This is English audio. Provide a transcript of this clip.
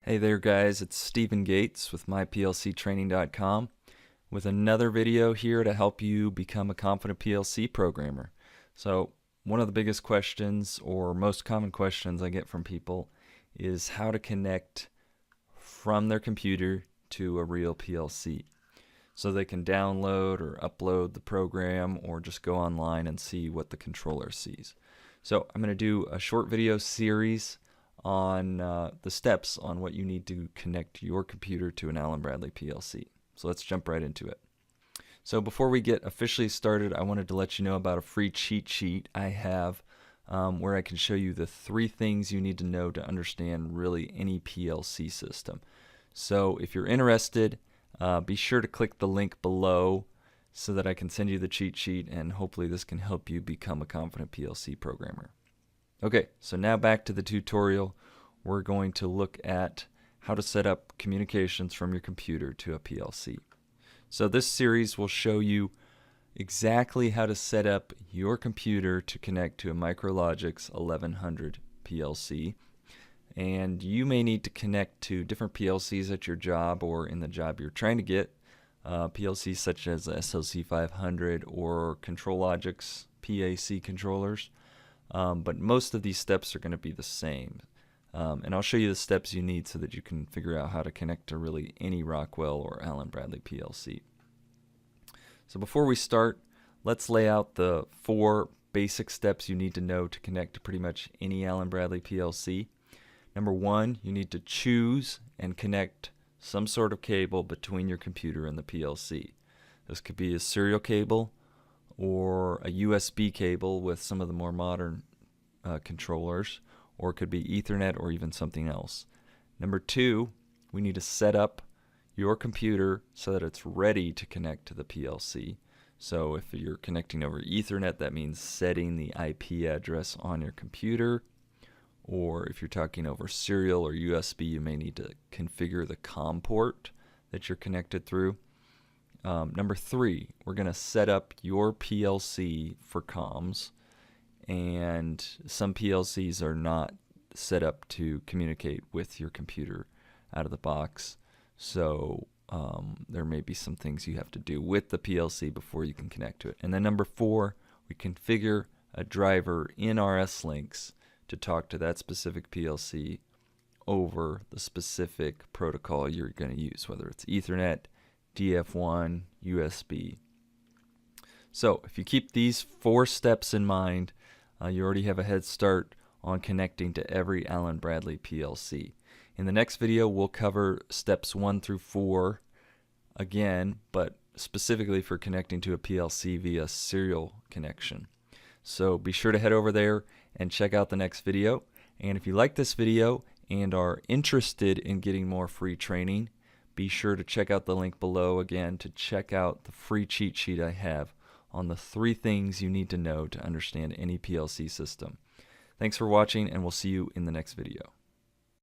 Hey there guys, it's Stephen Gates with myplctraining.com with another video here to help you become a confident PLC programmer. So one of the biggest questions or most common questions I get from people is how to connect from their computer to a real PLC. So they can download or upload the program or just go online and see what the controller sees. So I'm going to do a short video series on the steps on what you need to connect your computer to an Allen-Bradley PLC. So let's jump right into it. So before we get officially started, I wanted to let you know about a free cheat sheet I have where I can show you the 3 things you need to know to understand really any PLC system. So if you're interested, be sure to click the link below so that I can send you the cheat sheet, and hopefully this can help you become a confident PLC programmer. Okay, so now back to the tutorial. We're going to look at how to set up communications from your computer to a PLC. So this series will show you exactly how to set up your computer to connect to a Micrologix 1100 PLC. And you may need to connect to different PLCs at your job or in the job you're trying to get. PLCs such as SLC 500 or ControlLogix PAC controllers. But most of these steps are going to be the same. And I'll show you the steps you need so that you can figure out how to connect to really any Rockwell or Allen-Bradley PLC. So before we start, let's lay out the 4 basic steps you need to know to connect to pretty much any Allen-Bradley PLC. Number 1, you need to choose and connect some sort of cable between your computer and the PLC. This could be a serial cable or a USB cable with some of the more modern controllers, or it could be Ethernet or even something else. Number 2, we need to set up your computer so that it's ready to connect to the PLC. So if you're connecting over Ethernet, that means setting the IP address on your computer, or if you're talking over serial or USB, you may need to configure the COM port that you're connected through. Number 3, we're going to set up your PLC for comms, and some PLCs are not set up to communicate with your computer out of the box, so there may be some things you have to do with the PLC before you can connect to it. And then number 4, we configure a driver in RS links to talk to that specific PLC over the specific protocol you're going to use, whether it's Ethernet, DF1, USB. So if you keep these 4 steps in mind, you already have a head start on connecting to every Allen-Bradley PLC. In the next video, we'll cover steps 1 through 4 again, but specifically for connecting to a PLC via serial connection. So be sure to head over there and check out the next video. And if you like this video and are interested in getting more free training, be sure to check out the link below again to check out the free cheat sheet I have on the 3 things you need to know to understand any PLC system. Thanks for watching, and we'll see you in the next video.